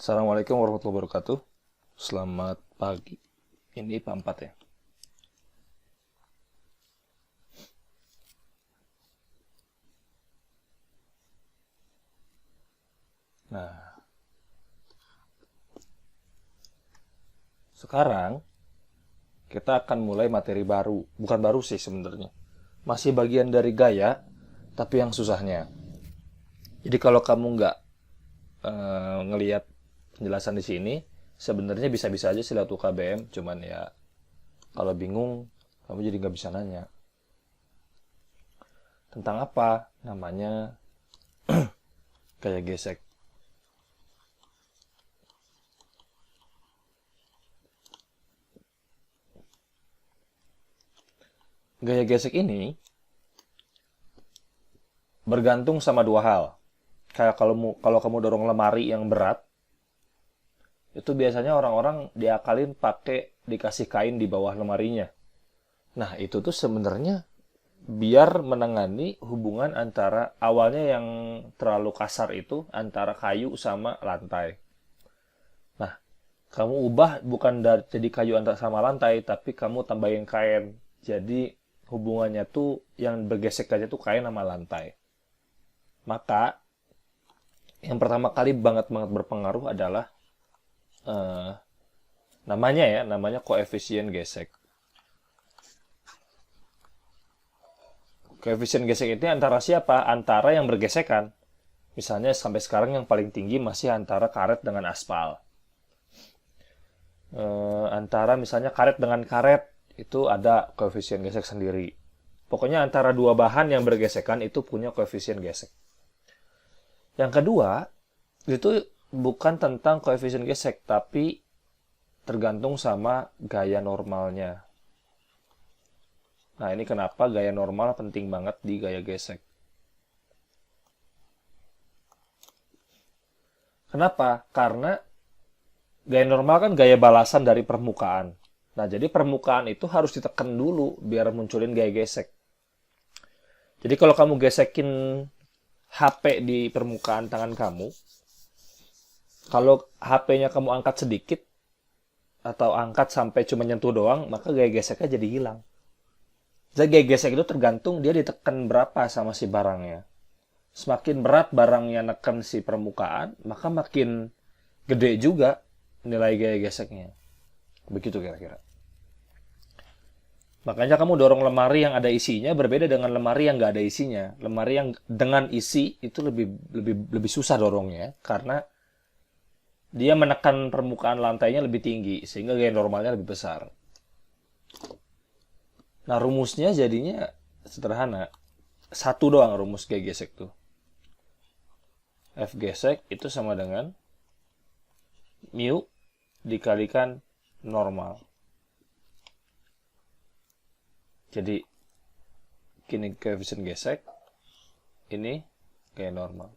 Assalamualaikum warahmatullahi wabarakatuh. Selamat pagi. Ini Pak 4 ya. Nah, sekarang kita akan mulai materi baru. Bukan baru sih sebenarnya. Masih bagian dari gaya, tapi yang susahnya. Jadi kalau kamu nggak ngelihat penjelasan di sini, sebenarnya bisa-bisa aja sih lewat UKBM. Cuman ya, kalau bingung, kamu jadi nggak bisa nanya. Tentang apa? Namanya gaya gesek. Gaya gesek ini bergantung sama dua hal. Kayak kalau kamu dorong lemari yang berat, itu biasanya orang-orang diakalin pakai dikasih kain di bawah lemarinya. Nah, itu tuh sebenarnya biar menangani hubungan antara awalnya yang terlalu kasar itu antara kayu sama lantai. Nah, kamu ubah bukan dari jadi kayu antara sama lantai, tapi kamu tambahin kain. Jadi hubungannya tuh yang bergesek aja tuh kain sama lantai. Maka yang pertama kali banget berpengaruh adalah eh, namanya koefisien gesek. Koefisien gesek itu antara siapa? Antara yang bergesekan. Misalnya sampai sekarang yang paling tinggi masih antara karet dengan aspal. Antara misalnya karet dengan karet itu ada koefisien gesek sendiri. Pokoknya antara dua bahan yang bergesekan itu punya koefisien gesek. Yang kedua, itu bukan tentang koefisien gesek, tapi tergantung sama gaya normalnya. Nah, ini kenapa gaya normal penting banget di gaya gesek. Kenapa? Karena gaya normal kan gaya balasan dari permukaan. Nah, jadi permukaan itu harus ditekan dulu biar munculin gaya gesek. Jadi kalau kamu gesekin HP di permukaan tangan kamu, kalau HP-nya kamu angkat sedikit, atau angkat sampai cuma nyentuh doang, maka gaya geseknya jadi hilang. Jadi gaya gesek itu tergantung dia ditekan berapa sama si barangnya. Semakin berat barangnya neken si permukaan, maka makin gede juga nilai gaya geseknya. Begitu kira-kira. Makanya kamu dorong lemari yang ada isinya berbeda dengan lemari yang nggak ada isinya. Lemari yang dengan isi itu lebih susah dorongnya karena dia menekan permukaan lantainya lebih tinggi sehingga gaya normalnya lebih besar. Nah, rumusnya jadinya sederhana. Satu doang rumus gaya gesek tuh. F gesek itu sama dengan mu dikalikan normal. Jadi, kini koefisien gesek, ini gaya normal.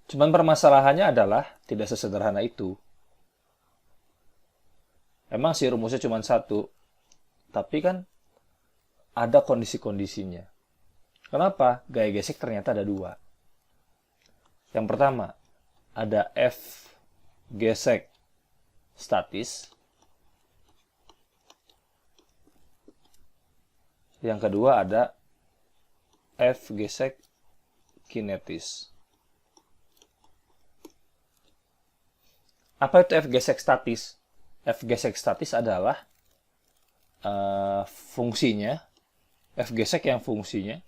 Cuman permasalahannya adalah tidak sesederhana itu. Emang sih rumusnya cuma satu, tapi kan ada kondisi-kondisinya. Kenapa? Gaya gesek ternyata ada dua. Yang pertama, ada F gesek statis. Yang kedua ada F gesek kinetis. Apa itu F gesek statis? F gesek statis adalah fungsinya, F gesek yang fungsinya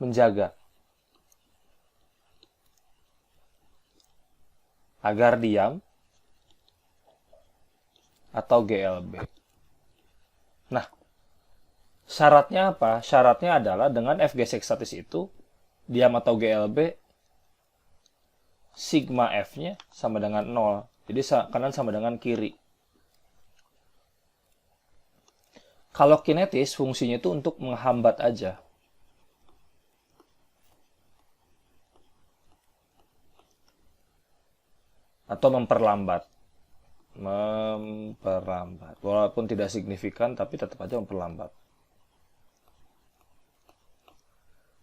menjaga agar diam atau GLB. Nah, syaratnya apa? Syaratnya adalah dengan F gesek statis itu, diam atau GLB, sigma F-nya sama dengan 0. Jadi kanan sama dengan kiri. Kalau kinetis, fungsinya itu untuk menghambat aja. Atau memperlambat. Walaupun tidak signifikan, tapi tetap aja memperlambat.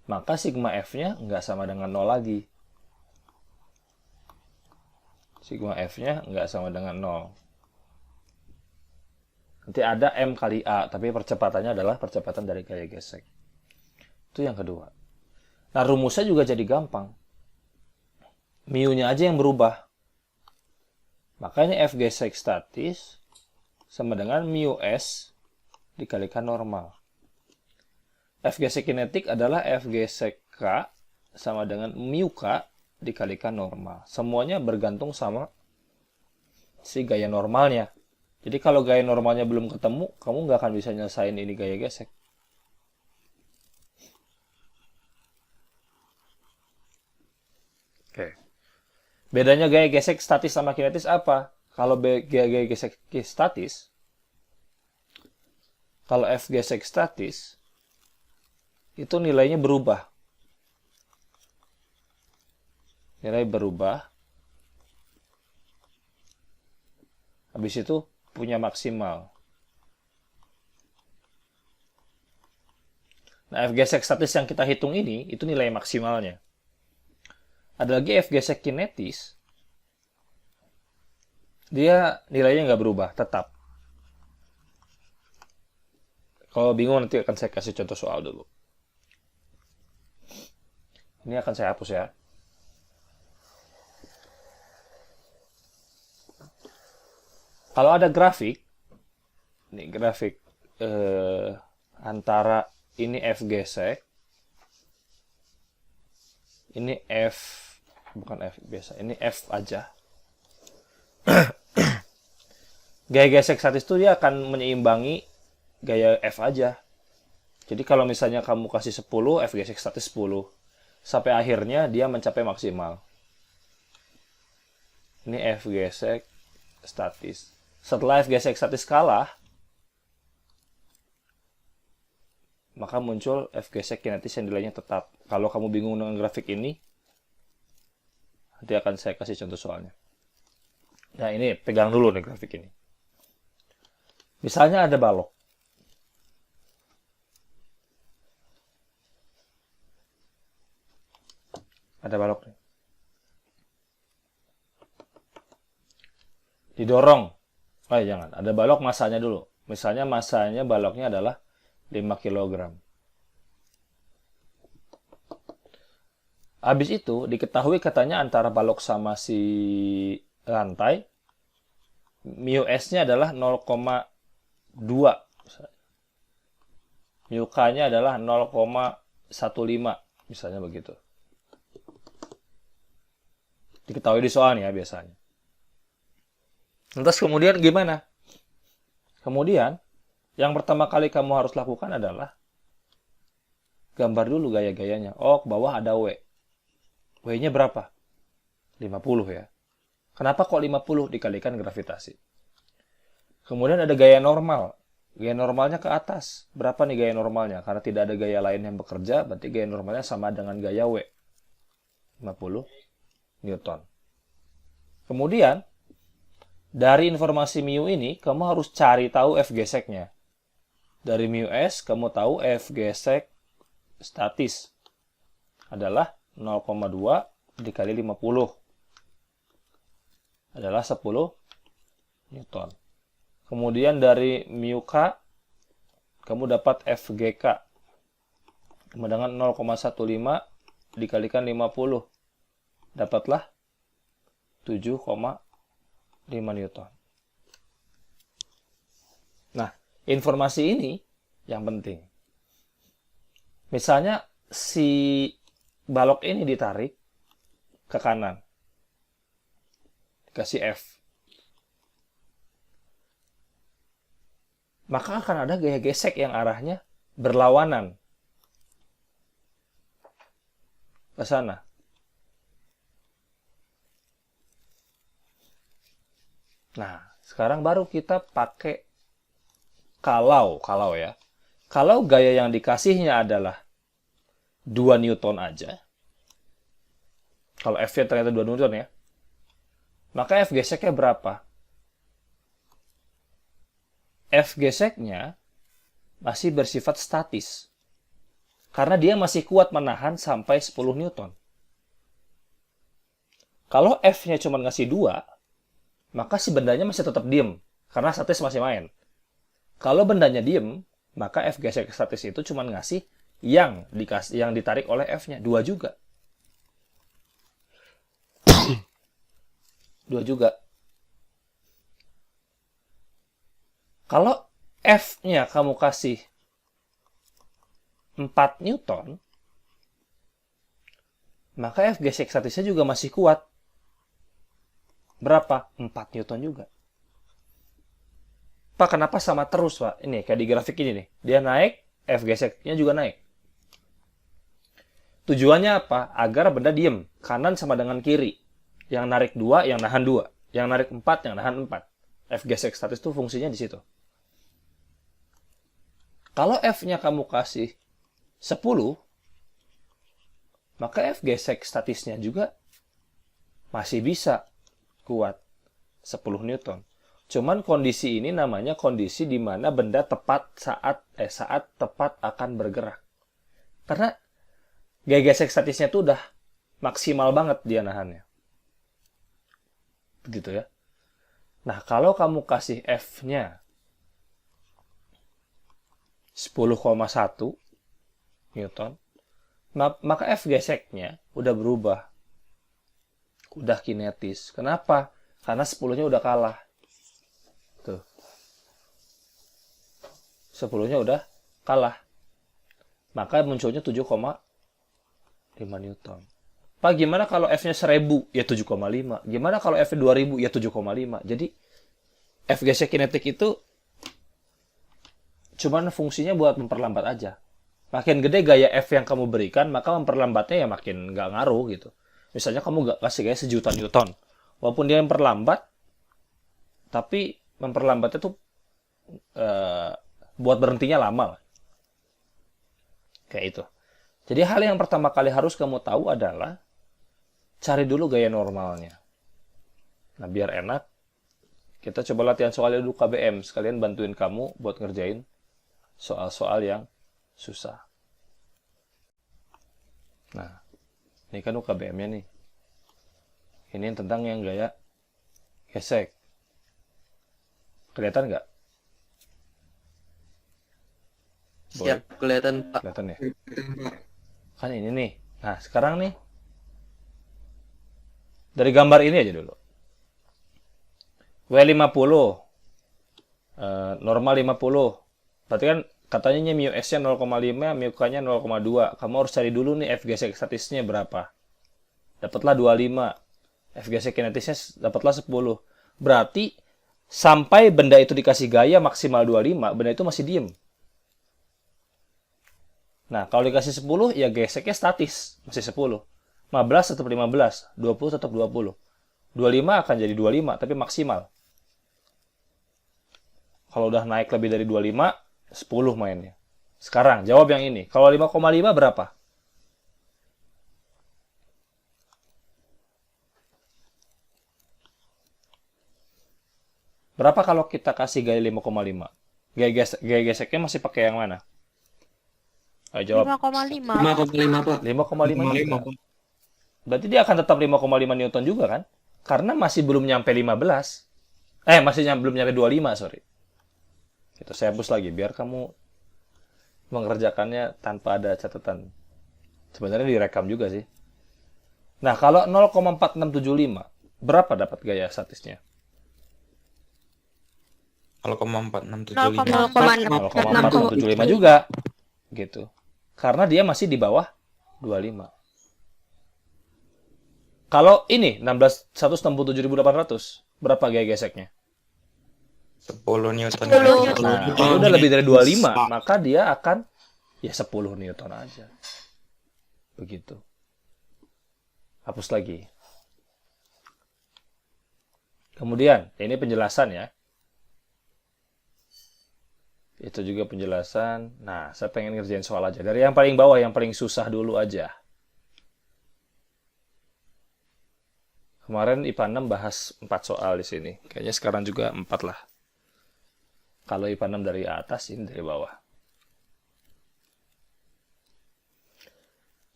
Maka sigma F-nya nggak sama dengan 0 lagi. Sigma F-nya nggak sama dengan 0. Nanti ada M kali A, tapi percepatannya adalah percepatan dari gaya gesek. Itu yang kedua. Nah, rumusnya juga jadi gampang. Mu-nya aja yang berubah. Makanya F gesek statis sama dengan mu S dikalikan normal. F gesek kinetik adalah F gesek K sama dengan mu K dikalikan normal. Semuanya bergantung sama si gaya normalnya. Jadi kalau gaya normalnya belum ketemu, kamu nggak akan bisa nyelesain ini gaya gesek. Oke. Bedanya gaya gesek statis sama kinetis apa? Kalau gaya gesek statis, kalau F gesek statis, itu nilainya berubah. Nilai berubah. Habis itu punya maksimal. Nah, F gesek statis yang kita hitung ini, itu nilai maksimalnya. Ada lagi F gesek kinetis. Dia nilainya nggak berubah, tetap. Kalau bingung nanti akan saya kasih contoh soal dulu. Ini akan saya hapus ya. Kalau ada grafik, ini grafik antara ini F gesek, ini F, bukan F biasa, ini F aja. Gaya gesek statis itu dia akan menyeimbangi gaya F aja. Jadi kalau misalnya kamu kasih 10, F gesek statis 10. Sampai akhirnya dia mencapai maksimal. Ini F gesek statis. Setelah F gesek statis kalah, maka muncul F gesek kinetis yang nilainya tetap. Kalau kamu bingung dengan grafik ini, nanti akan saya kasih contoh soalnya. Nah, ini pegang dulu nih grafik ini. Misalnya ada balok. Ada balok nih. Didorong. Oh jangan, ada balok masanya dulu. Misalnya masanya baloknya adalah 5 kg. Habis itu diketahui katanya antara balok sama si lantai, mu S-nya adalah 0,2. Mu K-nya adalah 0,15. Misalnya begitu. Diketahui di soal nih ya biasanya. Lantas kemudian gimana? Kemudian, yang pertama kali kamu harus lakukan adalah gambar dulu gaya-gayanya. Oh, ke bawah ada W. W-nya berapa? 50 ya. Kenapa kok 50? Dikalikan gravitasi. Kemudian ada gaya normal. Gaya normalnya ke atas. Berapa nih gaya normalnya? Karena tidak ada gaya lain yang bekerja, berarti gaya normalnya sama dengan gaya W. 50 Newton. Kemudian, dari informasi mu ini, kamu harus cari tahu F geseknya. Dari mu S, kamu tahu F gesek statis adalah 0,2 dikali 50. Adalah 10 Newton. Kemudian dari mu K, kamu dapat F GK. Sama dengan 0,15 dikalikan 50. Dapatlah 7,5 Newton. Nah, informasi ini yang penting. Misalnya si balok ini ditarik ke kanan. Dikasih F. Maka akan ada gaya gesek yang arahnya berlawanan ke sana. Nah, sekarang baru kita pakai kalau ya. Kalau gaya yang dikasihnya adalah 2 Newton aja. Kalau F-nya ternyata 2 Newton ya. Maka F geseknya berapa? F geseknya masih bersifat statis. Karena dia masih kuat menahan sampai 10 Newton. Kalau F-nya cuma ngasih 2, maka si bendanya masih tetap diem, karena statis masih main. Kalau bendanya diem, maka F gesek statis itu cuma ngasih yang ditarik oleh F-nya, 2 juga. 2 juga. Kalau F-nya kamu kasih 4 Newton, maka F gesek statisnya juga masih kuat. Berapa? 4 Newton juga. Pak, kenapa sama terus, Pak? Ini, kayak di grafik ini nih. Dia naik, F geseknya juga naik. Tujuannya apa? Agar benda diem. Kanan sama dengan kiri. Yang narik 2, yang nahan 2. Yang narik 4, yang nahan 4. F gesek statis itu fungsinya di situ. Kalau F-nya kamu kasih 10, maka F gesek statisnya juga masih bisa kuat 10 Newton. Cuman kondisi ini namanya kondisi di mana benda saat tepat akan bergerak. Karena gaya gesek statisnya tuh udah maksimal banget dia nahannya. Begitu ya. Nah, kalau kamu kasih F-nya 10,1 Newton, maka F geseknya udah berubah. Udah kinetis. Kenapa? Karena 10-nya udah kalah. Tuh. 10-nya udah kalah. Maka munculnya 7,5 Newton. Pak, gimana kalau F-nya 1000? Ya 7,5. Gimana kalau F-nya 2000? Ya 7,5. Jadi, F gesek kinetik itu cuman fungsinya buat memperlambat aja. Makin gede gaya F yang kamu berikan, maka memperlambatnya ya makin nggak ngaruh gitu. Misalnya kamu nggak kasih gaya 1.000.000 Newton. Walaupun dia memperlambat, tapi memperlambatnya tuh buat berhentinya lama. Kayak itu. Jadi hal yang pertama kali harus kamu tahu adalah cari dulu gaya normalnya. Nah, biar enak, kita coba latihan soalnya dulu KBM. Sekalian bantuin kamu buat ngerjain soal-soal yang susah. Nah, ini kan UKBM-nya nih. Ini tentang yang gaya gesek. Kelihatan nggak? Siap, kelihatan Pak. Kelihatan ya? Kan ini nih. Nah, sekarang nih. Dari gambar ini aja dulu. W50. Normal 50. Berarti kan katanya mu S-nya 0,5, mu K-nya 0,2. Kamu harus cari dulu nih F gesek statisnya berapa. Dapatlah 25. F gesek kinetisnya dapatlah 10. Berarti sampai benda itu dikasih gaya maksimal 25, benda itu masih diem. Nah, kalau dikasih 10, ya geseknya statis. Masih 10. 15 tetap 15. 20 tetap 20. 25 akan jadi 25, tapi maksimal. Kalau udah naik lebih dari 25, 10 mainnya. Sekarang, jawab yang ini. Kalau 5,5 berapa? Berapa kalau kita kasih gaya 5,5? Gaya geseknya masih pakai yang mana? Ayo jawab. 5,5. 5,5 Pak. 5,5 juga. Berarti dia akan tetap 5,5 Newton juga kan? Karena masih belum nyampe 15. Belum nyampe 25, sorry. Itu saya hapus lagi biar kamu mengerjakannya tanpa ada catatan. Sebenarnya direkam juga sih. Nah, kalau 0,4675, berapa dapat gaya statisnya? 0,4675 0,4675 juga. Gitu. Karena dia masih di bawah 25. Kalau ini 167.800, berapa gaya geseknya? 10 Newton. Nah, itu udah lebih dari 25, maka dia akan ya 10 Newton aja. Begitu. Hapus lagi. Kemudian, ini penjelasan ya. Itu juga penjelasan. Nah, saya pengen ngerjain soal aja. Dari yang paling bawah, yang paling susah dulu aja. Kemarin IPA 6 bahas 4 soal di sini. Kayaknya sekarang juga 4 lah. Kalau IPA 6 dari atas, ini dari bawah.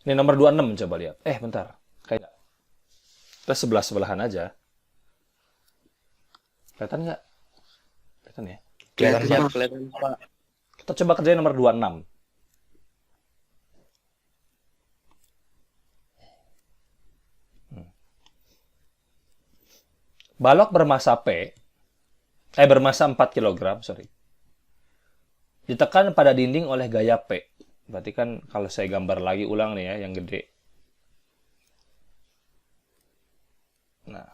Ini nomor 26 coba lihat. Bentar. Kayak kita sebelah-sebelahan aja. Kelihatan nggak? Kelihatan ya? Kelihatan, Siap, Pak. kelihatan Pak. Kita coba kerjain nomor 26. Balok bermassa bermassa 4 kg, sorry. Ditekan pada dinding oleh gaya P. Berarti kan kalau saya gambar lagi ulang nih ya, yang gede. Nah.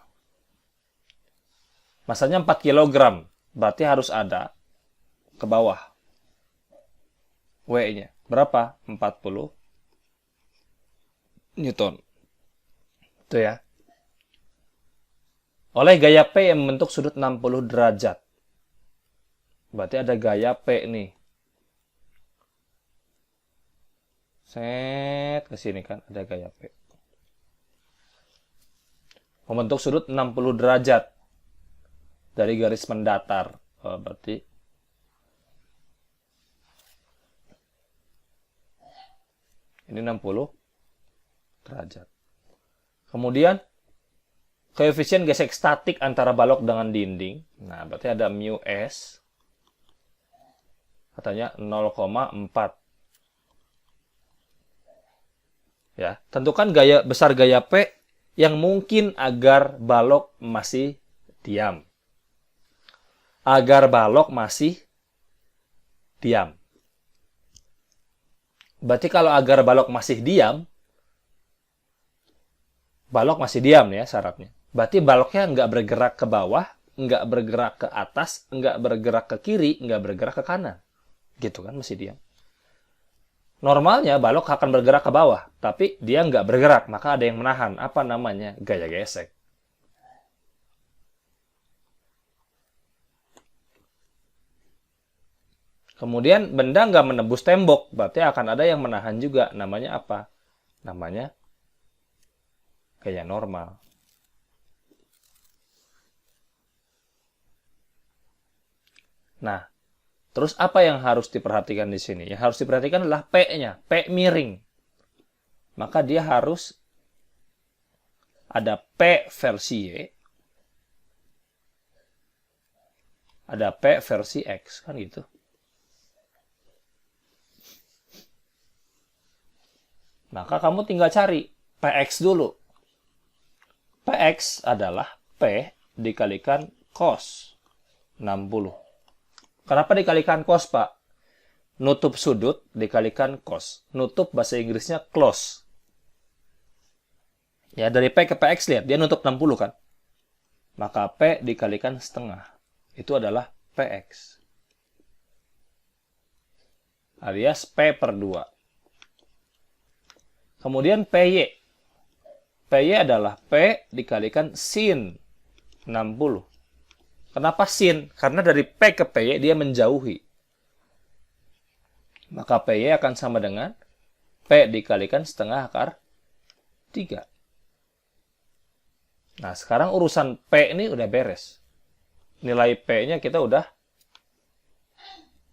Massanya 4 kg. Berarti harus ada ke bawah. W-nya. Berapa? 40 Newton. Itu ya. Oleh gaya P yang membentuk sudut 60 derajat. Berarti ada gaya P nih. Set ke sini kan ada gaya P. Membentuk sudut 60 derajat dari garis mendatar. Berarti ini 60 derajat. Kemudian koefisien gesek statik antara balok dengan dinding. Nah, berarti ada mu S. Katanya 0,4. Ya, tentukan besar gaya P yang mungkin agar balok masih diam. Agar balok masih diam. Berarti kalau agar balok masih diam, balok masih diam ya syaratnya. Berarti baloknya nggak bergerak ke bawah, nggak bergerak ke atas, nggak bergerak ke kiri, nggak bergerak ke kanan. Gitu kan, masih diam. Normalnya balok akan bergerak ke bawah, tapi dia nggak bergerak, maka ada yang menahan. Apa namanya? Gaya gesek. Kemudian benda nggak menembus tembok, berarti akan ada yang menahan juga. Namanya apa? Namanya gaya normal. Nah, terus apa yang harus diperhatikan di sini? Yang harus diperhatikan adalah P-nya, P miring. Maka dia harus ada P versi Y, ada P versi X, kan gitu. Maka kamu tinggal cari PX dulu. PX adalah P dikalikan cos 60. Kenapa dikalikan cos, Pak? Nutup sudut dikalikan cos. Nutup bahasa Inggrisnya close. Ya, dari P ke PX lihat, dia nutup 60 kan? Maka P dikalikan setengah. Itu adalah PX. Alias P per 2. Kemudian PY. PY adalah P dikalikan sin 60. Kenapa sin? Karena dari P ke PY dia menjauhi. Maka PY akan sama dengan P dikalikan setengah akar 3. Nah, sekarang urusan P ini udah beres. Nilai P-nya kita udah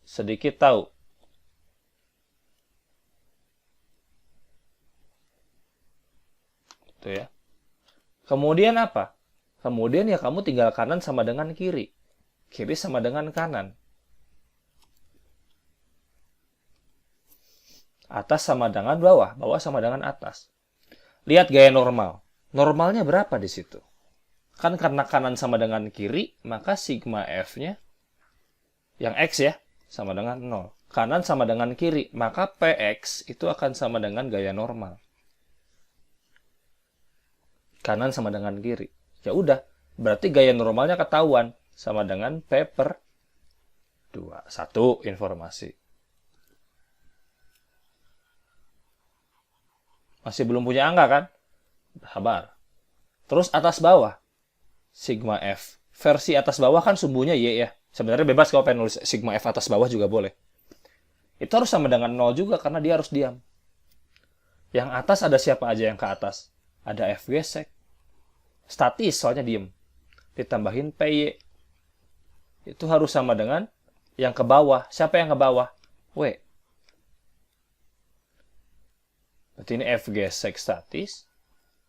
sedikit tahu. Itu ya. Kemudian apa? Kemudian ya kamu tinggal kanan sama dengan kiri. Kiri sama dengan kanan. Atas sama dengan bawah. Bawah sama dengan atas. Lihat gaya normal. Normalnya berapa di situ? Kan karena kanan sama dengan kiri, maka sigma F-nya, yang X ya, sama dengan 0. Kanan sama dengan kiri, maka PX itu akan sama dengan gaya normal. Kanan sama dengan kiri. Ya udah, berarti gaya normalnya ketahuan sama dengan P per 2. Satu informasi. Masih belum punya angka kan? Sabar. Terus atas bawah. Sigma F. Versi atas bawah kan sumbunya Y ya. Sebenarnya bebas kalau pengen nulis sigma F atas bawah juga boleh. Itu harus sama dengan 0 juga karena dia harus diam. Yang atas ada siapa aja yang ke atas? Ada F gesek. Statis soalnya diem. Ditambahin PY. Itu harus sama dengan yang ke bawah. Siapa yang ke bawah? W. Berarti ini F gesek statis.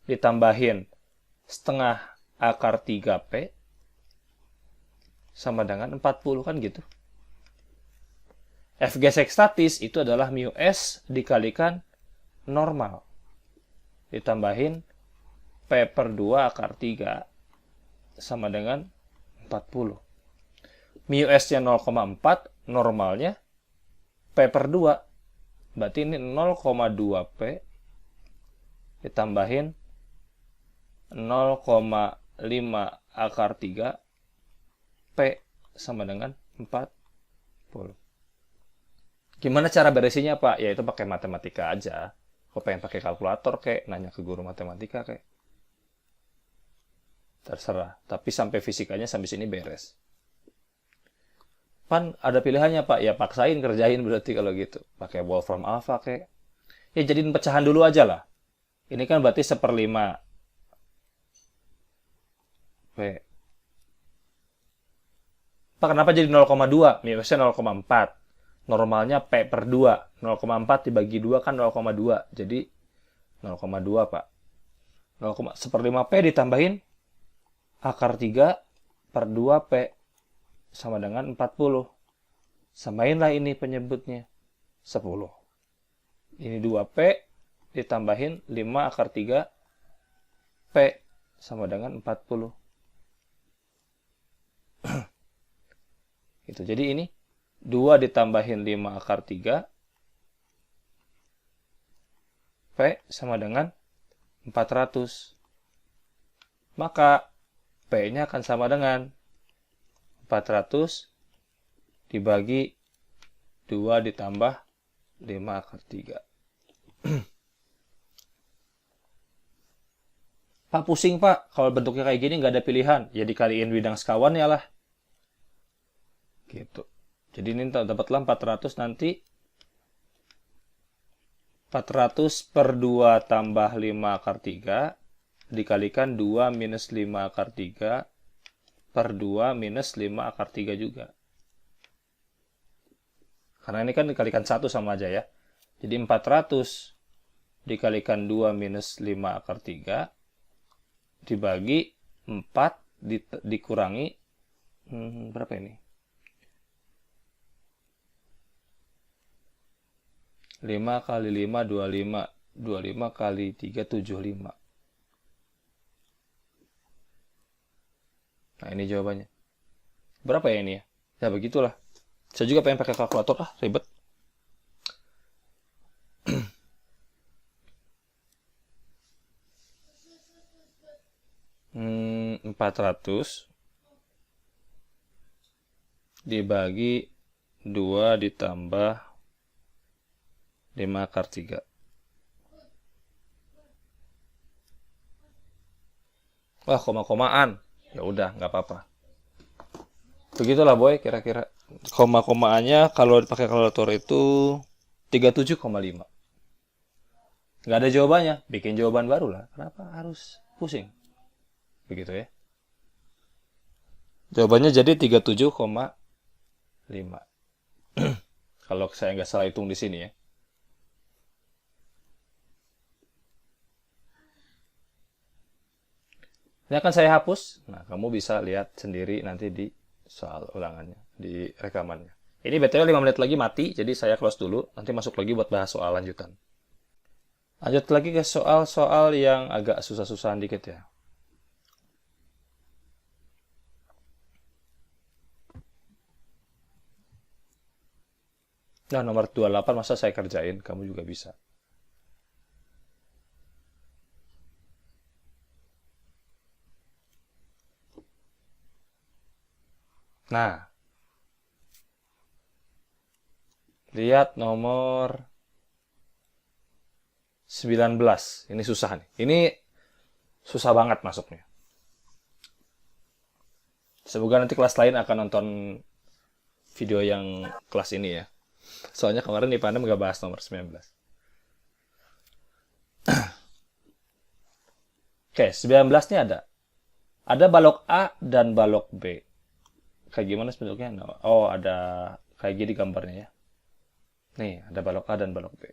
Ditambahin setengah akar 3P. sama dengan 40 kan gitu. F gesek statis itu adalah mu S dikalikan normal. Ditambahin P per 2 akar 3 sama dengan 40. Mu S-nya 0,4, normalnya P per 2. Berarti ini 0,2 P ditambahin 0,5 akar 3 P sama dengan 40. Gimana cara beresinnya, Pak? Ya itu pakai matematika aja. Kok pengen pakai kalkulator kayak nanya ke guru matematika kayak. Terserah. Tapi sampai fisikanya sampai sini beres. Pan ada pilihannya, Pak. Ya paksain kerjain berarti kalau gitu. Pakai Wolfram Alpha kayak. Ya jadiin pecahan dulu aja lah. Ini kan berarti 1/5 P. Pak, kenapa jadi 0,2? Minusnya 0,4. Normalnya P per 2. 0,4 dibagi 2 kan 0,2. Jadi 0,2, Pak. 1/5 P ditambahin akar 3 per 2 P sama dengan 40. Samainlah ini penyebutnya. 10. Ini 2 P ditambahin 5 akar 3 P sama dengan 40. Gitu. Jadi ini 2 ditambahin 5 akar 3 P sama dengan 400. Maka P-nya akan sama dengan 400 dibagi 2 ditambah 5 akar 3. Pak, pusing, Pak. Kalau bentuknya kayak gini nggak ada pilihan. Ya dikaliin bidang sekawannya lah. Gitu. Jadi ini dapatlah 400 nanti. 400 per 2 tambah 5 akar 3 dikalikan 2 minus 5 akar 3 per 2 minus 5 akar 3 juga. Karena ini kan dikalikan 1 sama aja ya. Jadi 400 dikalikan 2 minus 5 akar 3 dibagi 4 dikurangi berapa ini? 5 kali 5, 25. 25 kali 3, 75. Nah, ini jawabannya. Berapa ya ini ya? Ya, begitulah. Saya juga pengen pakai kalkulator, ribet. Hmm, 400 dibagi 2 ditambah 5 akar 3. Wah, koma-komaan. Ya udah, nggak apa-apa. Begitulah, boy, kira-kira. Koma-komaannya kalau pakai kalkulator itu 37,5. Nggak ada jawabannya. Bikin jawaban baru lah. Kenapa harus pusing? Begitu ya. Jawabannya jadi 37,5. Kalau saya nggak salah hitung di sini ya. Ini akan saya hapus. Nah, kamu bisa lihat sendiri nanti di soal ulangannya, di rekamannya. Ini BTW 5 menit lagi mati, jadi saya close dulu. Nanti masuk lagi buat bahas soal lanjutan. Lanjut lagi ke soal-soal yang agak susah-susahan dikit ya. Nah, nomor 28 masa saya kerjain, kamu juga bisa. Nah, lihat nomor 19. Ini susah nih. Ini susah banget masuknya. Semoga nanti kelas lain akan nonton video yang kelas ini ya. Soalnya kemarin Ipana nggak bahas nomor 19. Oke, 19 nih ada. Ada balok A dan balok B. Kayak gimana bentuknya? Oh, ada kayak gini gambarnya ya. Nih, ada balok A dan balok B.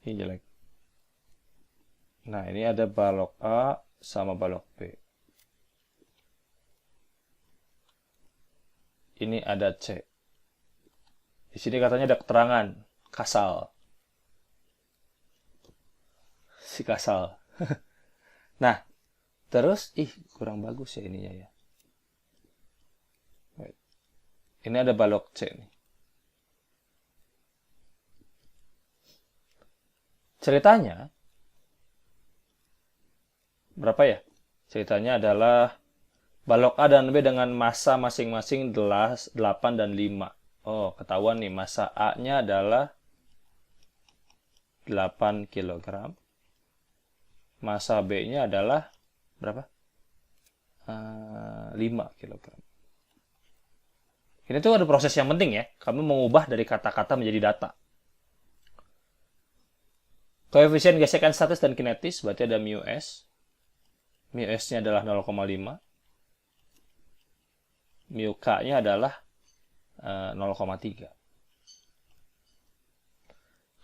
Ini jelek. Nah, ini ada balok A sama balok B. Ini ada C. Di sini katanya ada keterangan kasal. Si kasal. Nah, terus kurang bagus ya ininya ya. Ini ada balok C nih. Ceritanya berapa ya? Ceritanya adalah balok A dan B dengan massa masing-masing 8 dan 5. Oh, ketahuan nih, massa A-nya adalah 8 kg. Massa B-nya adalah berapa? 5 kg. Ini tuh ada proses yang penting ya. Kamu mengubah dari kata-kata menjadi data. Koefisien gesekan statis dan kinetis, berarti ada mu S. Mu S-nya adalah 0,5. Mu K-nya adalah 0,3.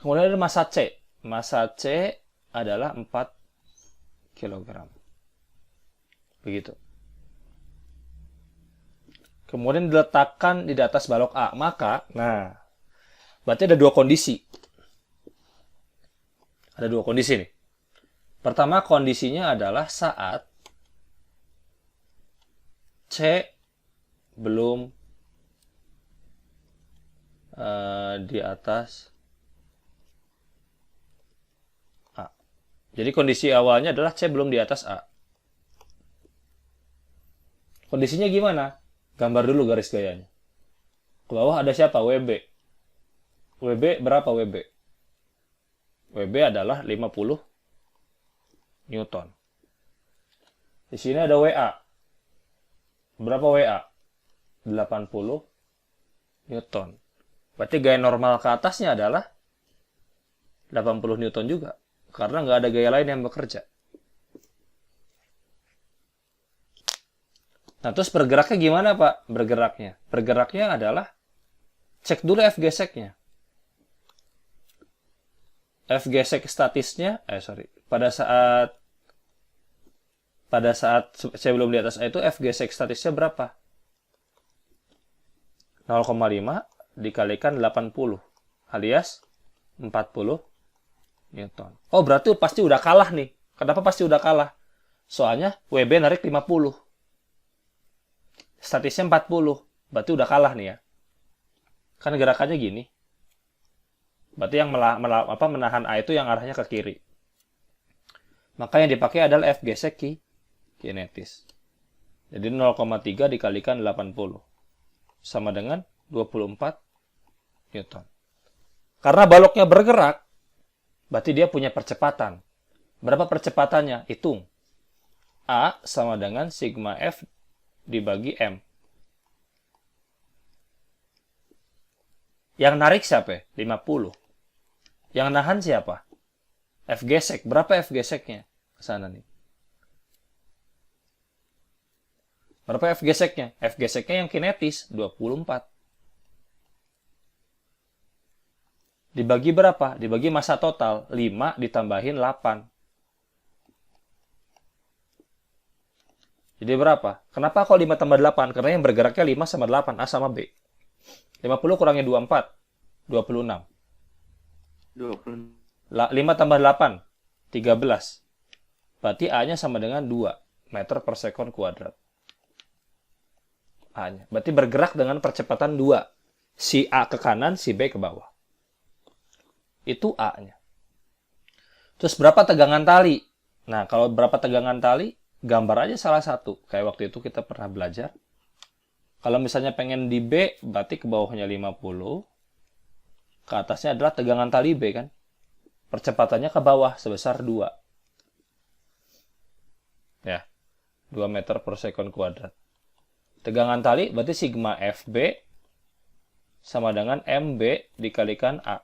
Kemudian ada massa C. Massa C adalah 4 kg. Begitu. Kemudian diletakkan di atas balok A. Maka, berarti ada dua kondisi. Ada dua kondisi nih. Pertama, kondisinya adalah saat C belum di atas A. Jadi kondisi awalnya adalah C belum di atas A. Kondisinya gimana? Gambar dulu garis gayanya. Ke bawah ada siapa? WB. WB berapa WB? WB adalah 50 Newton. Di sini ada WA. Berapa WA? 80 Newton. Berarti gaya normal ke atasnya adalah 80 Newton juga. Karena nggak ada gaya lain yang bekerja. Nah, terus bergeraknya gimana, Pak? Bergeraknya adalah cek dulu F gesek-nya. F gesek statisnya, pada saat saya belum di atas A itu F gesek statisnya berapa? 0,5 dikalikan 80 alias 40 Newton. Oh, berarti pasti udah kalah nih. Kenapa pasti udah kalah? Soalnya WB narik 50. Statisnya 40. Berarti udah kalah nih ya. Kan gerakannya gini. Berarti yang menahan A itu yang arahnya ke kiri. Maka yang dipakai adalah F gesek kinetis. Jadi 0,3 dikalikan 80. Sama dengan 24 Newton. Karena baloknya bergerak, berarti dia punya percepatan. Berapa percepatannya? Hitung. A sama dengan sigma F dibagi M. Yang narik siapa? 50. Yang nahan siapa? F gesek. Berapa F geseknya? Kesana nih. Berapa F geseknya? F geseknya yang kinetis, 24. Dibagi berapa? Dibagi massa total, 5 ditambahin 8. Jadi berapa? Kenapa kalau 5 tambah 8? Karena yang bergeraknya 5 sama 8, A sama B. 50 kurangi 24, 26. 20. 5 tambah 8, 13. Berarti A-nya sama dengan 2 meter per sekon kuadrat. A-nya. Berarti bergerak dengan percepatan 2. Si A ke kanan, si B ke bawah. Itu A-nya. Terus berapa tegangan tali? Nah, kalau berapa tegangan tali, gambar aja salah satu. Kayak waktu itu kita pernah belajar. Kalau misalnya pengen di B, berarti ke bawahnya 50. Ke atasnya adalah tegangan tali B kan. Percepatannya ke bawah sebesar 2. Ya, 2 meter per sekon kuadrat. Tegangan tali berarti sigma FB sama dengan MB dikalikan A.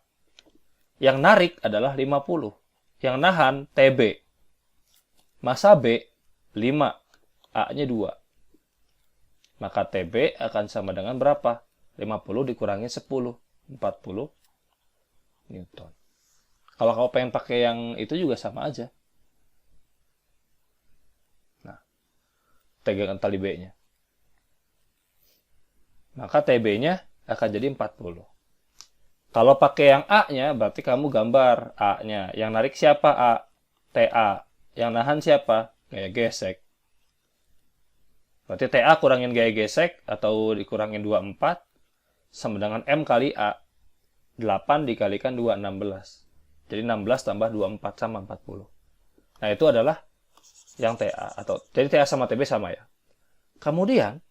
Yang narik adalah 50. Yang nahan TB. Massa B 5. A-nya 2. Maka TB akan sama dengan berapa? 50 dikurangi 10. 40 Newton. Kalau kamu pengen pakai yang itu juga sama aja. Nah, tegangkan tali B-nya. Maka TB-nya akan jadi 40. Kalau pakai yang A-nya, berarti kamu gambar A-nya. Yang narik siapa? A. TA. Yang nahan siapa? Gaya gesek. Berarti TA kurangin gaya gesek, atau dikurangin 24, sama dengan M kali A. 8 dikalikan 2, 16. Jadi 16 tambah 24 sama 40. Nah, itu adalah yang TA. Jadi TA sama TB sama ya. Kemudian,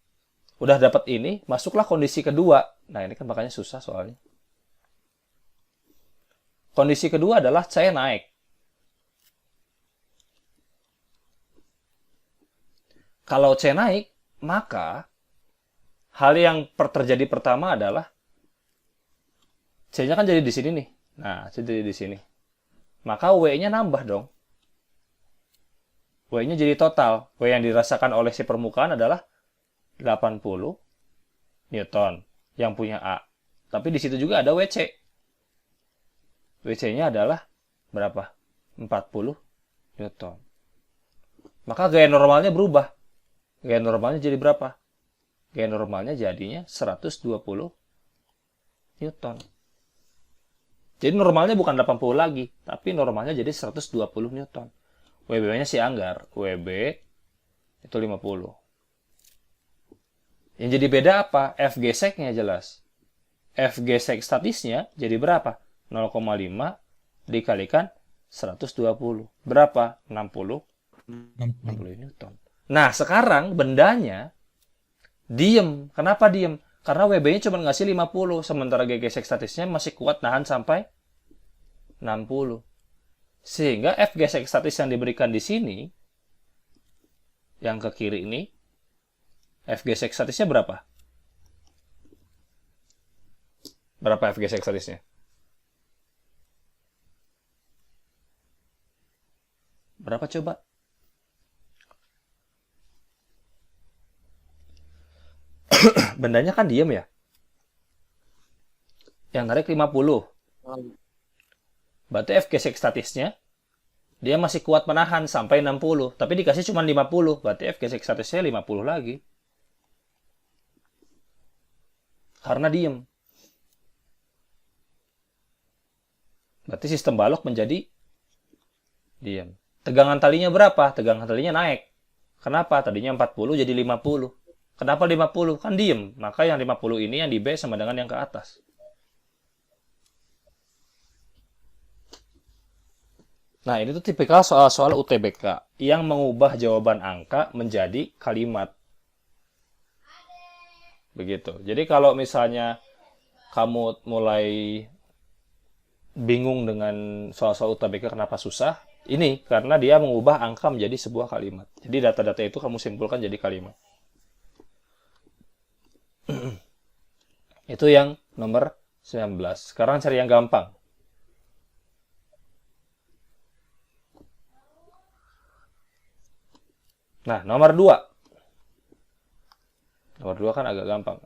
udah dapat ini, masuklah kondisi kedua. Nah, ini kan makanya susah soalnya. Kondisi kedua adalah C naik. Kalau C naik, maka hal yang terjadi pertama adalah C-nya kan jadi di sini nih. Nah, C jadi di sini. Maka W-nya nambah dong. W-nya jadi total. W yang dirasakan oleh si permukaan adalah 80 Newton yang punya A. Tapi di situ juga ada WC. WC-nya adalah berapa? 40 Newton. Maka gaya normalnya berubah. Gaya normalnya jadi berapa? Gaya normalnya jadinya 120 Newton. Jadi normalnya bukan 80 lagi, tapi normalnya jadi 120 Newton. WB-nya si Anggar. WB itu 50. Yang jadi beda apa? F geseknya jelas. F gesek statisnya jadi berapa? 0,5 dikalikan 120. Berapa? 60 Newton. Nah, sekarang bendanya diem. Kenapa diem? Karena WB-nya cuma ngasih 50, sementara G gesek statisnya masih kuat nahan sampai 60. Sehingga F gesek statis yang diberikan di sini, yang ke kiri ini, F gesek statisnya berapa? Berapa F gesek statisnya? Berapa coba? Bendanya kan diem ya? Yang narik 50. Berarti F gesek statisnya, dia masih kuat menahan sampai 60. Tapi dikasih cuma 50. Berarti F gesek statisnya 50 lagi. Karena diem. Berarti sistem balok menjadi diem. Tegangan talinya berapa? Tegangan talinya naik. Kenapa? Tadinya 40 jadi 50. Kenapa 50? Kan diem. Maka yang 50 ini yang di B sama dengan yang ke atas. Nah, ini tuh tipikal soal-soal UTBK yang mengubah jawaban angka menjadi kalimat. Begitu. Jadi kalau misalnya kamu mulai bingung dengan soal-soal UTBK kenapa susah, ini karena dia mengubah angka menjadi sebuah kalimat. Jadi data-data itu kamu simpulkan jadi kalimat. Itu yang nomor 19. Sekarang cari yang gampang. Nah, nomor 2. Nomor 2 kan agak gampang.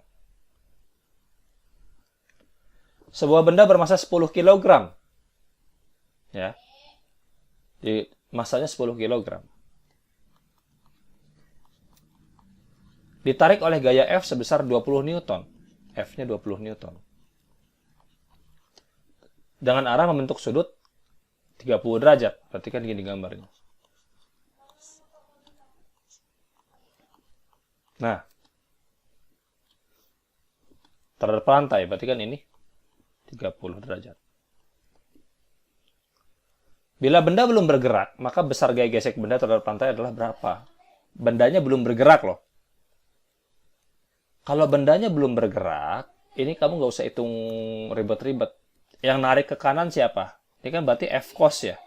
Sebuah benda bermasa 10 kg. Ya. Di masanya 10 kg. Ditarik oleh gaya F sebesar 20 Newton. F-nya 20 Newton. Dengan arah membentuk sudut 30 derajat. Berarti kan gini gambarnya. Nah. Terhadap lantai. Berarti kan ini 30 derajat. Bila benda belum bergerak, maka besar gaya gesek benda terhadap lantai adalah berapa? Bendanya belum bergerak loh. Kalau bendanya belum bergerak, ini kamu nggak usah hitung ribet-ribet. Yang narik ke kanan siapa? Ini kan berarti F cos ya.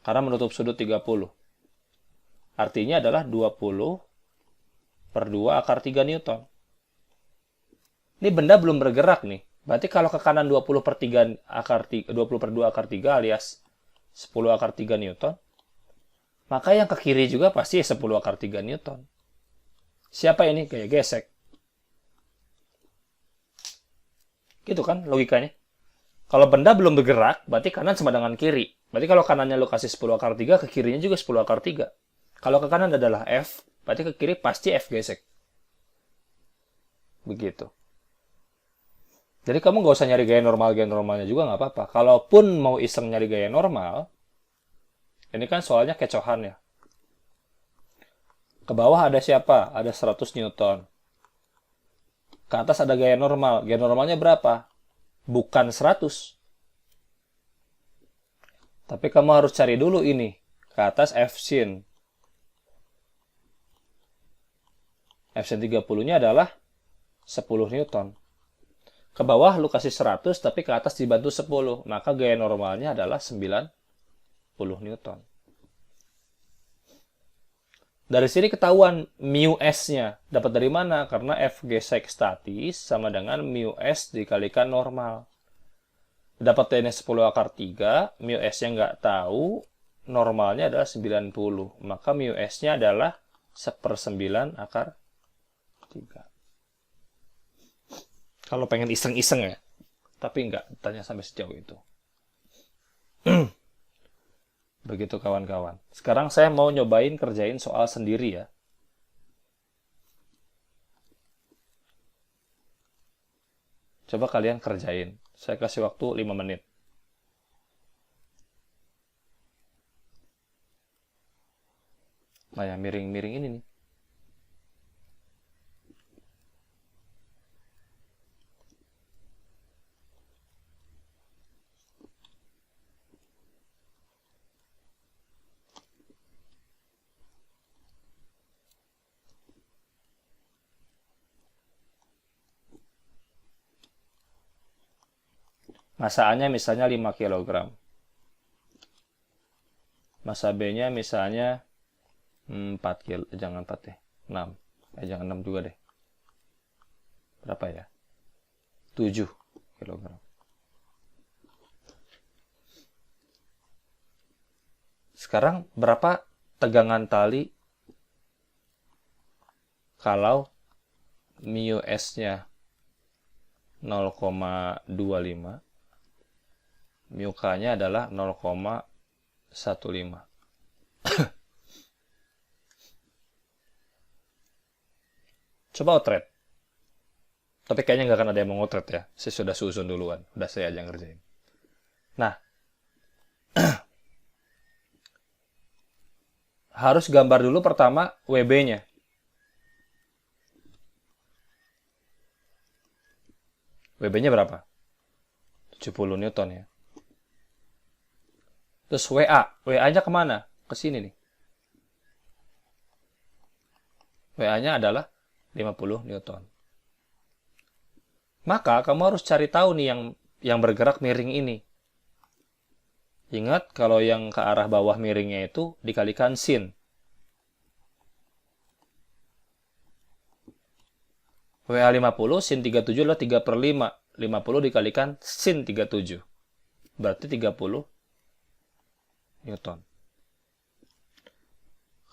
Karena menutup sudut 30. Artinya adalah 20 per 2 akar 3 Newton. Ini benda belum bergerak nih. Berarti kalau ke kanan 20 per 3 akar 3, 20 per 2 akar 3 alias 10 akar 3 Newton. Maka yang ke kiri juga pasti 10 akar 3 Newton. Siapa ini? Gaya gesek. Gitu kan logikanya. Kalau benda belum bergerak, berarti kanan sama dengan kiri. Berarti kalau kanannya lo kasih 10 akar 3, ke kirinya juga 10 akar 3. Kalau ke kanan adalah F, berarti ke kiri pasti F gesek. Begitu. Jadi kamu nggak usah nyari gaya normalnya juga nggak apa-apa. Kalaupun mau iseng nyari gaya normal, ini kan soalnya kecohan ya. Ke bawah ada siapa? Ada 100 Newton. Ke atas ada gaya normal. Gaya normalnya berapa? Bukan 100. Tapi kamu harus cari dulu ini. Ke atas F sin. F sin 30-nya adalah 10 Newton. Ke bawah lu kasih 100, tapi ke atas dibantu 10. Maka gaya normalnya adalah 90 Newton. Dari sini ketahuan mu S-nya. Dapat dari mana? Karena F gesek statis sama dengan mu S dikalikan normal. Dapat ini 10 akar 3, mu S-nya nggak tahu, normalnya adalah 90. Maka mu S-nya adalah 1/9 akar 3. Kalau pengen iseng-iseng ya. Tapi nggak tanya sampai sejauh itu. Begitu kawan-kawan. Sekarang saya mau nyobain kerjain soal sendiri ya. Coba kalian kerjain. Saya kasih waktu 5 menit. Nah, ya miring-miring ini nih. Massa A-nya misalnya 5 kg. Massa B-nya misalnya 4 kg. Jangan 4 deh. 6. Jangan 6 juga deh. Berapa ya? 7 kg. Sekarang berapa tegangan tali kalau mu S-nya 0,25, mu K-nya adalah 0,15. Coba otret. Tapi kayaknya nggak akan ada yang mau ngotret ya. Saya sudah susun duluan. Udah saya aja ngerjain. Nah, harus gambar dulu pertama WB-nya. WB-nya berapa? 70 Newton ya. Terus WA. WA-nya kemana? Ke sini nih. WA-nya adalah 50 Newton. Maka kamu harus cari tahu nih yang bergerak miring ini. Ingat kalau yang ke arah bawah miringnya itu dikalikan sin. WA 50 sin 37 adalah 3/5. 50 dikalikan sin 37. Berarti 30 Newton.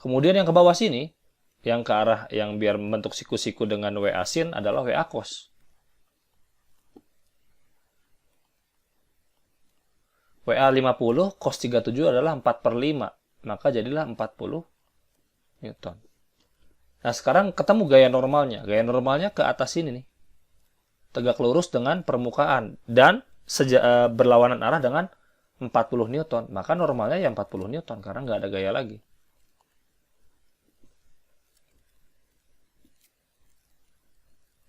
Kemudian yang ke bawah sini, yang ke arah yang biar membentuk siku-siku dengan WA sin adalah WA cos. WA 50 cos 37 adalah 4/5. Maka jadilah 40 Newton. Nah, sekarang ketemu gaya normalnya. Gaya normalnya ke atas ini nih. Tegak lurus dengan permukaan. Dan berlawanan arah dengan 40 Newton. Maka normalnya ya 40 Newton. Karena nggak ada gaya lagi.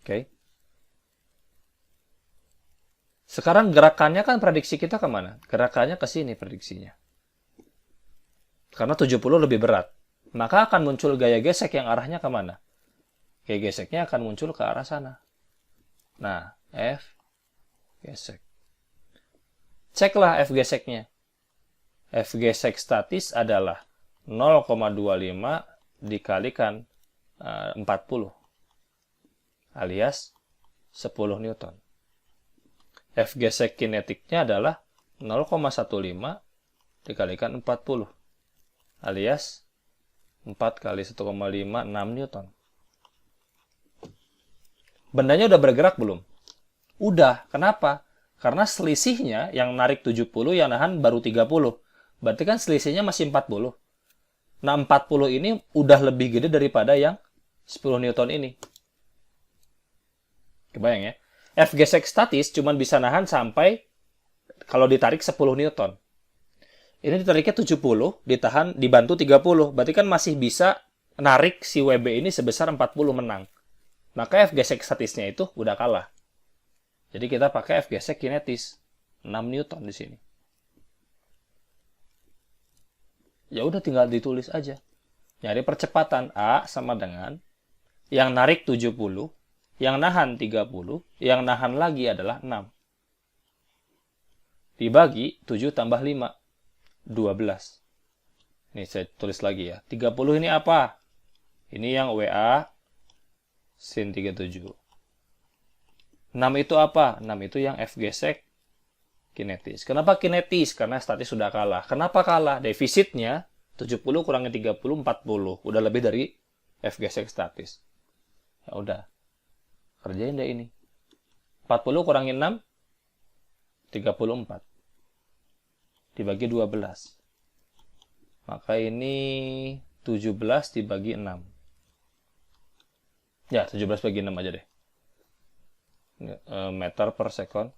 Oke. Sekarang gerakannya kan prediksi kita kemana? Gerakannya ke sini prediksinya. Karena 70 lebih berat. Maka akan muncul gaya gesek yang arahnya kemana? Gaya geseknya akan muncul ke arah sana. Nah, F gesek. Ceklah F geseknya. F gesek statis adalah 0,25 dikalikan 40. Alias 10 Newton. F gesek kinetiknya adalah 0,15 dikalikan 40. Alias 4 kali 1,5, 6 Newton. Bendanya udah bergerak belum? Udah. Kenapa? Karena selisihnya yang narik 70, yang nahan baru 30. Berarti kan selisihnya masih 40. Nah, 40 ini udah lebih gede daripada yang 10 Newton ini. Kebayang ya? F gesek statis cuma bisa nahan sampai kalau ditarik 10 Newton. Ini ditariknya 70, ditahan, dibantu 30. Berarti kan masih bisa narik si WB ini sebesar 40 menang. Maka F gesek statisnya itu udah kalah. Jadi kita pakai F gesek kinetis. 6 Newton di sini. Ya udah tinggal ditulis aja. Nyari percepatan A sama dengan yang narik 70, yang nahan 30, yang nahan lagi adalah 6. Dibagi 7 tambah 5, 12. Ini saya tulis lagi ya. 30 ini apa? Ini yang WA sin 37. 6 itu apa? 6 itu yang F gesek kinetis. Kenapa kinetis? Karena statis sudah kalah. Kenapa kalah? Defisitnya 70 kurangi 30, 40. Udah lebih dari F gesek statis. Ya udah. Kerjain deh ini. 40 kurangi 6, 34. Dibagi 12. Maka ini 17 dibagi 6. Ya, 17 bagi 6 aja deh. Meter per sekon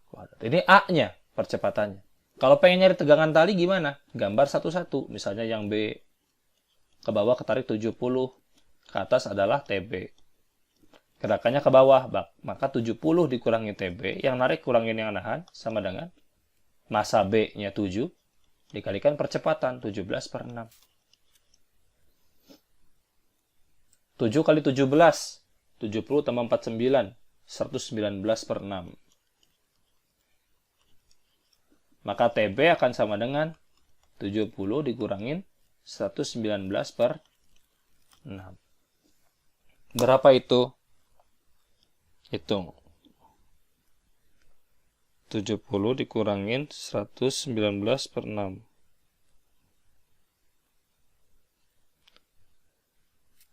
kuadrat. Ini A-nya, percepatannya. Kalau pengen nyari tegangan tali gimana? Gambar satu-satu. Misalnya yang B ke bawah ketarik 70, ke atas adalah TB. Gerakannya ke bawah, maka 70 dikurangi TB, yang narik kurangin yang nahan, sama dengan massa B-nya 7, dikalikan percepatan, 17 per 6. 7 kali 17, 70 tambah 49, 119 per 6. Maka TB akan sama dengan 70 dikurangin 119 per 6. Berapa itu? Hitung. 70 dikurangin 119 per 6.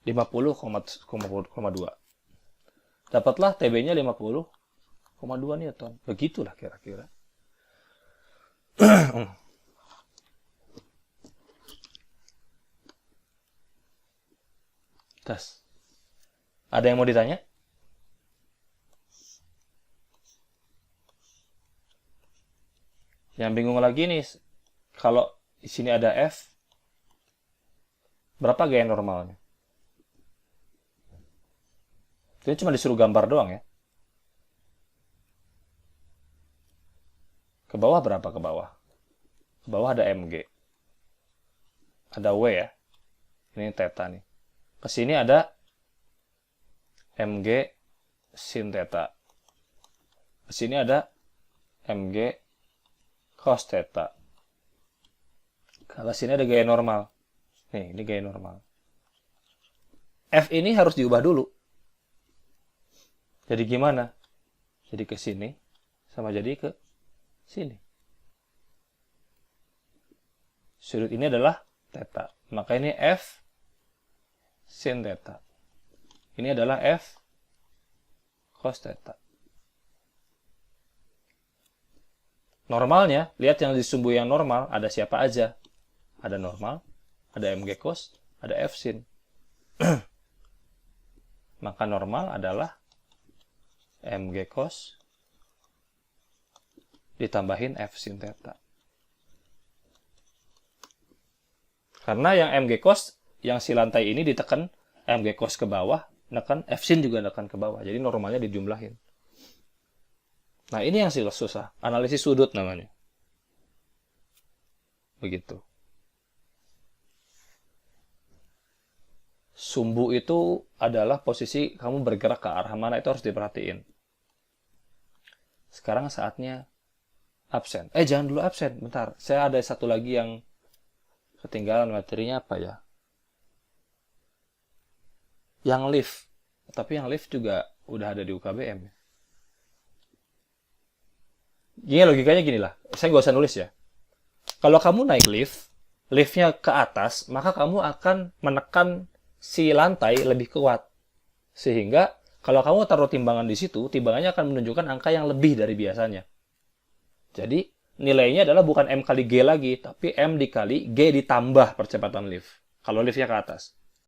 50,2. Dapatlah TB-nya 50,2 Newton. Begitulah kira-kira. Tes. Ada yang mau ditanya? Yang bingung lagi nih, kalau di sini ada F, berapa gaya normalnya? Ini cuma disuruh gambar doang ya. Ke bawah berapa ke bawah? Ke bawah ada MG. Ada W ya. Ini theta nih. Ke sini ada MG sin theta. Ke sini ada MG cos theta. Kalau sini ada gaya normal. Nih, ini gaya normal. F ini harus diubah dulu. Jadi gimana? Jadi ke sini sama jadi ke sini. Sudut ini adalah theta. Maka ini F sin theta. Ini adalah F cos theta. Normalnya, lihat yang di sumbu yang normal, ada siapa aja? Ada normal, ada MG cos, ada F sin. Maka normal adalah MG cos ditambahin F sin theta. Karena yang MG cos, yang si lantai ini ditekan MG cos ke bawah, nekan F sin juga nekan ke bawah. Jadi normalnya dijumlahin. Nah, ini yang susah. Analisis sudut namanya. Begitu. Sumbu itu adalah posisi kamu bergerak ke arah mana, itu harus diperhatiin. Sekarang saatnya absen. Jangan dulu absen. Bentar. Saya ada satu lagi yang ketinggalan, materinya apa ya? Yang lift. Tapi yang lift juga udah ada di UKBM. Gini logikanya gini lah. Saya nggak usah nulis ya. Kalau kamu naik lift, liftnya ke atas, maka kamu akan menekan si lantai lebih kuat. Sehingga kalau kamu taruh timbangan di situ, timbangannya akan menunjukkan angka yang lebih dari biasanya. Jadi nilainya adalah bukan M kali G lagi, tapi M dikali G ditambah percepatan lift. Kalau liftnya ke atas.